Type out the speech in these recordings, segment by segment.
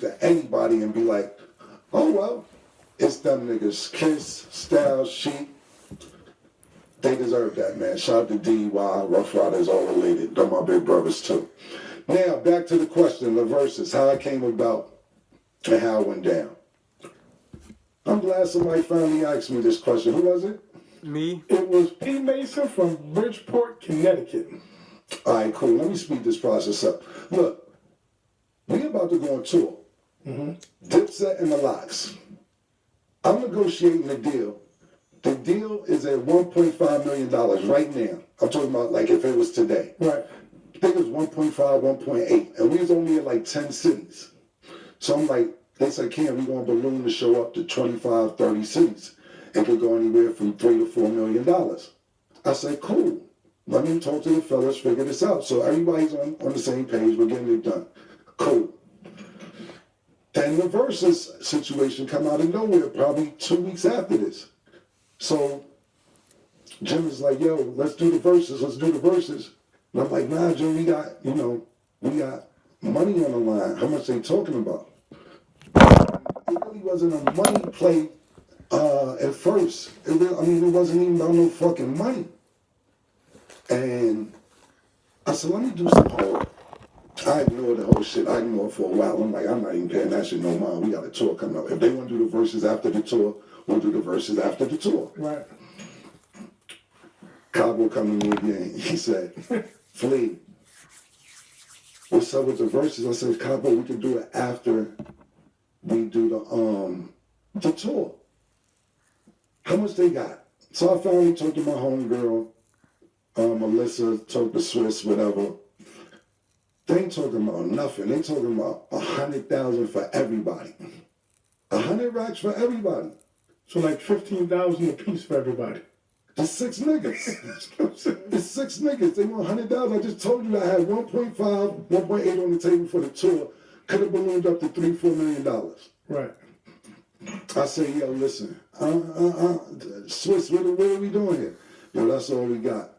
to anybody and be like, oh, well, it's them niggas. Kiss, Styles, Sheek. They deserve that, man. Shout out to DY, Rough Riders, all related. They're my big brothers, too. Now, back to the question, the verses, how it came about and how it went down. I'm glad somebody finally asked me this question. Who was it? Me? It was P. Mason from Bridgeport, Connecticut. All right, cool. Let me speed this process up. Look, we about to go on tour. Dipset and the Lox. I'm negotiating a deal. The deal is at $1.5 million right now. I'm talking about like if it was today. Right. I think it was 1.5, 1.8. And we was only in like 10 cities. So I'm like, they said, Cam, we're going to balloon the show up to 25, 30 cities. It could go anywhere from $3 to $4 million. I said, cool. Let me talk to the fellas, figure this out. So everybody's on the same page. We're getting it done. Cool. Then the Versus situation come out of nowhere, probably 2 weeks after this. So Jim is like, yo, let's do the Versus. Let's do the Versus. And I'm like, nah, Jim, we got money on the line. How much they talking about? It really wasn't a money play at first. It wasn't even about no fucking money. And I said, let me do some homework. I ignored the whole shit. I ignored it for a while. I'm like, I'm not even paying that shit no mind. We got a tour coming up. If they want to do the Verses after the tour, we'll do the Verses after the tour. Right. Cabo come to me again. He said, Flea, what's up with the Verses? I said, Cabo, we can do it after we do the tour. How much they got? So I finally talked to my homegirl, Melissa, talked to Swiss, whatever. They ain't talking about nothing. They talking about 100,000 for everybody. 100 racks for everybody. So like 15,000 a piece for everybody. It's 6 niggas. It's 6 niggas. They want 100,000. I just told you I had 1.5, 1.8 on the table for the tour. Could have ballooned up to $3-4 million. Right. I say, yo, listen, Swiss, what are we doing here? Yo, that's all we got.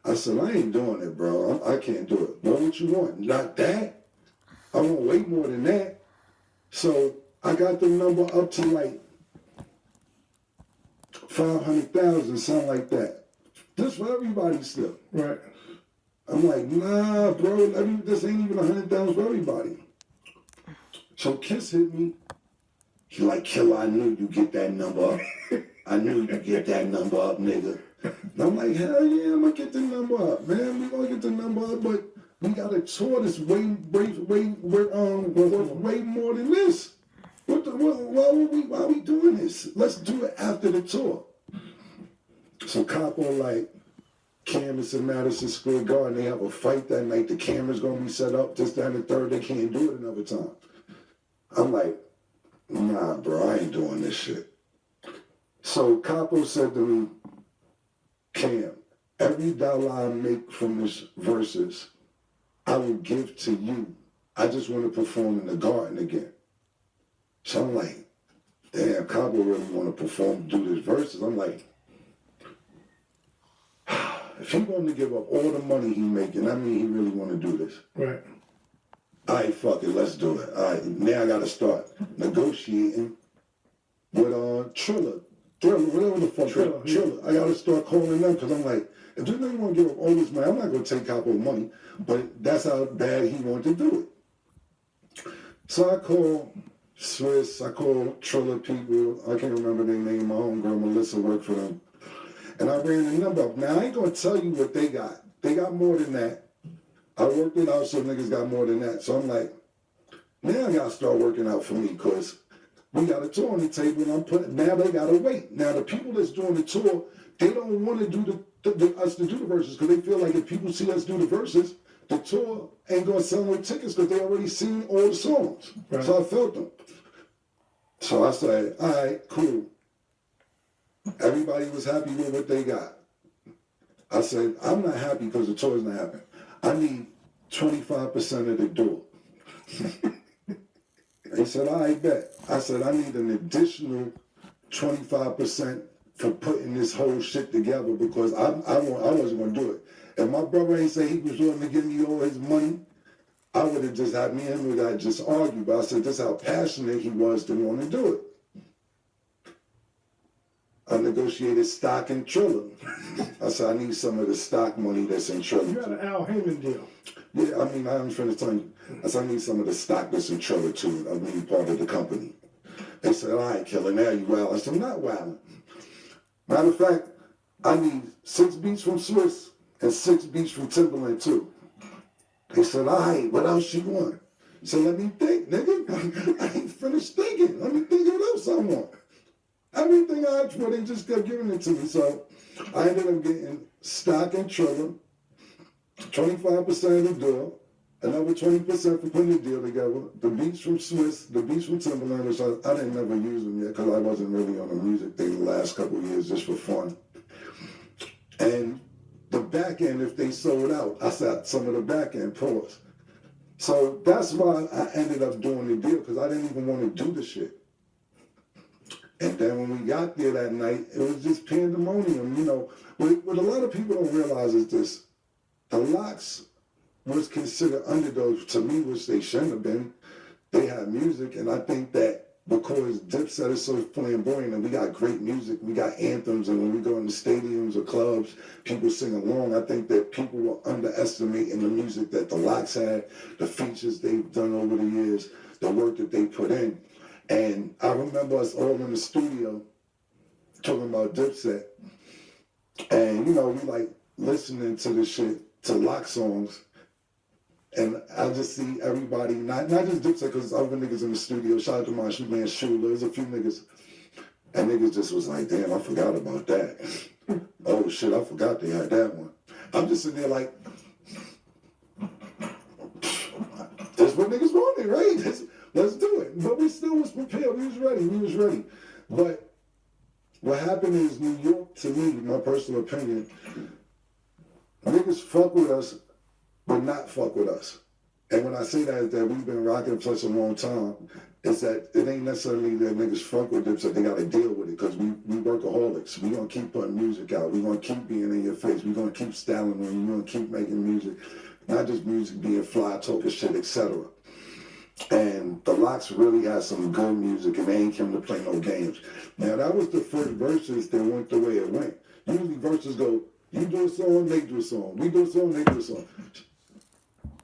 I said, I ain't doing it, bro. I can't do it. What you want? Not that. I want way more than that. So I got the number up to like 500,000, something like that. This for everybody still. Right. I'm like, nah, bro, this ain't even 100,000 for everybody. So Kiss hit me. He like, Killer, I knew you get that number up. I knew you get that number up, nigga. And I'm like, hell yeah, I'm gonna get the number up, man. We gonna get the number up, but we got a tour that's way more than this. Why are we doing this? Let's do it after the tour. So Capo like, Camus in Madison Square Garden, they have a fight that night. The camera's gonna be set up, this, that, and the third. They can't do it another time. I'm like, nah, bro, I ain't doing this shit. So Capo said to me, Cam, every dollar I make from this Versus, I will give to you. I just want to perform in the Garden again. So I'm like, damn, Capo really want to perform, do this Versus. I'm like, if he wanted to give up all the money he making, I mean he really want to do this. Right. All right, fuck it, let's do it. All right, now I got to start negotiating with Triller, whatever the fuck, Triller. I got to start calling them because I'm like, if this nigga want to give up all this money, I'm not going to take Capo money, but that's how bad he wanted to do it. So I call Swiss, I call Triller people, I can't remember their name, my homegirl Melissa worked for them. And I ran the number up. Now, I ain't going to tell you what they got. They got more than that. I worked it out so niggas got more than that. So I'm like, now I got to start working out for me because we got a tour on the table and now they got to wait. Now, the people that's doing the tour, they don't want to do us to do the Verses because they feel like if people see us do the Verses, the tour ain't going to sell no tickets because they already seen all the songs. Right. So I felt them. So I said, all right, cool. Everybody was happy with what they got. I said, I'm not happy because the tour's not happening. I need 25% of the door. He said, all right, bet. I said, I need an additional 25% for putting this whole shit together because I wasn't going to do it. If my brother ain't say he was willing to give me all his money, I would have just had me and him would have just argued, but I said this is how passionate he was to want to do it. I negotiated stock in Triller. I said I need some of the stock money that's in Triller. You had an Al Heyman deal. Yeah, I mean, I'm trying to tell you. I said I need some of the stock that's in Triller too. I need part of the company. They said, all right, Killer, now you wild. I said, I'm not wild. Matter of fact, I need 6 beats from Swiss and 6 beats from Timberland too. They said, all right, what else you want? So let me think, nigga. I ain't finished thinking. Let me think what else I want. Everything I asked for, they just kept giving it to me. So I ended up getting stock in Triller, 25% of the deal, another 20% for putting the deal together, the beats from Swiss, the beats from Timberland, which I didn't never use them yet because I wasn't really on the music thing the last couple of years just for fun. And the back end, if they sold out, I said some of the back end pause. So that's why I ended up doing the deal because I didn't even want to do the shit. And then when we got there that night, it was just pandemonium, you know. What a lot of people don't realize is this. The Lox was considered underdogs to me, which they shouldn't have been. They had music, and I think that because Dipset is so flamboyant and we got great music, we got anthems, and when we go into stadiums or clubs, people sing along. I think that people were underestimating the music that the Lox had, the features they've done over the years, the work that they put in. And I remember us all in the studio talking about Dipset. And, you know, we like listening to this shit, to Lox songs. And I just see everybody, not just Dipset, because other niggas in the studio. Shout out to my shoe man Shula. There's a few niggas. And niggas just was like, damn, I forgot about that. Oh shit, I forgot they had that one. I'm just sitting there like, that's what niggas wanted, right? Let's do it. But we still was prepared. We was ready. But what happened is New York, to me, my personal opinion, niggas fuck with us, but not fuck with us. And when I say that, is that we've been rocking for such a long time, is that it ain't necessarily that niggas fuck with them, so they gotta deal with it, because we workaholics. We gonna keep putting music out. We gonna keep being in your face. We gonna keep styling on you. We gonna keep making music. Not just music being fly, talking shit, etc. And the Lox really has some good music, and they ain't come to play no games. Now, that was the first verses that went the way it went. Usually verses go, you do a song, they do a song. We do a song, they do a song.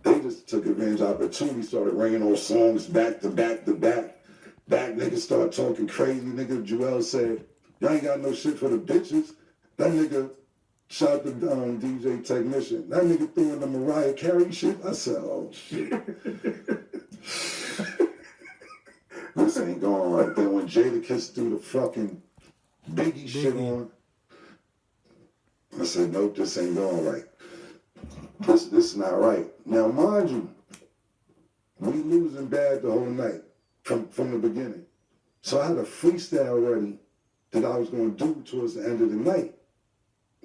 They just took advantage of opportunity, started ringing those songs back to back to back. Niggas start talking crazy. Nigga Joel said, y'all ain't got no shit for the bitches. That nigga shot the DJ Technician. That nigga threw in the Mariah Carey shit. I said, oh shit. This ain't going right. Then when Jadakiss threw the fucking Biggie shit on, I said, nope, this ain't going right. This is not right. Now, mind you, we losing bad the whole night from the beginning. So I had a freestyle ready that I was going to do towards the end of the night.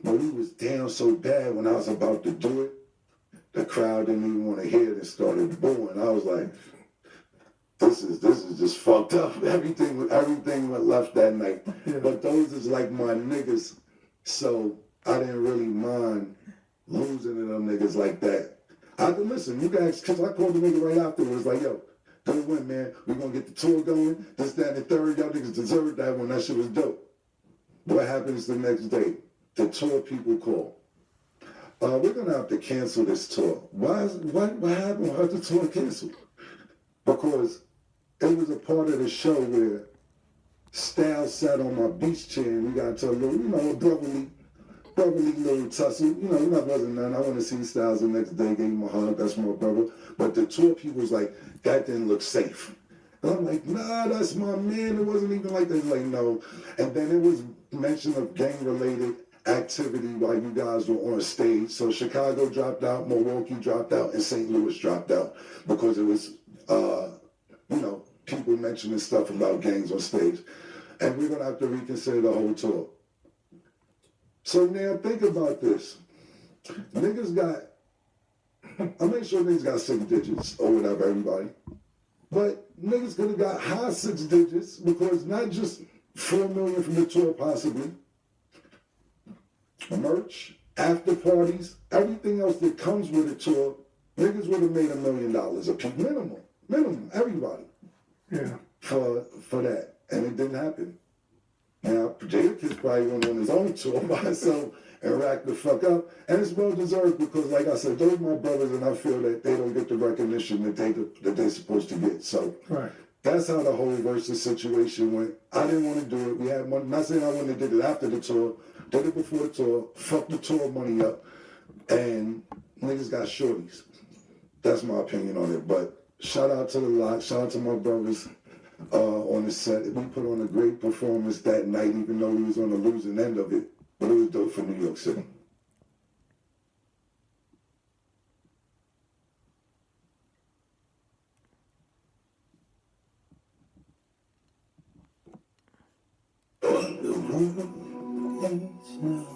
But we was down so bad when I was about to do it, the crowd didn't even want to hear it and started booing. I was like, this is just fucked up. Everything went left that night. Yeah. But those is like my niggas, so I didn't really mind losing to them niggas like that. I could listen, you guys, because I called the nigga right afterwards, like, yo, good win, man. We gonna get the tour going. This, that, and the third. Y'all niggas deserved that one. That shit was dope. What happens the next day? The tour people call. We're gonna have to cancel this tour. What happened? Why the tour canceled? Because it was a part of the show where Styles sat on my beach chair and we got into a little, a brotherly little tussle. That wasn't none. I want to see Styles the next day, gave him a hug, that's my brother. But the tour people was like, that didn't look safe. And I'm like, nah, that's my man. It wasn't even like that. Like, no. And then it was mention of gang-related activity while you guys were on stage. So Chicago dropped out, Milwaukee dropped out, and St. Louis dropped out because it was, people mentioning stuff about gangs on stage. And we're going to have to reconsider the whole tour. So now think about this. Niggas got, I make sure niggas got 6 digits or whatever, everybody. But niggas could have got high 6 digits because not just 4 million from the tour possibly, merch, after parties, everything else that comes with a tour Niggas would have made $1 million a piece, minimum, everybody, Yeah. for that, and it didn't happen. Now, Jadakiss probably went on his own tour by himself and racked the fuck up, and it's well deserved because, like I said, those are my brothers, and I feel that they don't get the recognition that they're supposed to get. So Right. that's how the whole Versus situation went. I didn't want to do it. We had money. Not saying I wouldn't have did it after the tour. Did it before the tour. Fucked the tour money up, and niggas got shorties. That's my opinion on it. But shout out to the lot. Shout out to my brothers on the set. We put on a great performance that night, even though we was on the losing end of it. But it was dope for New York City. The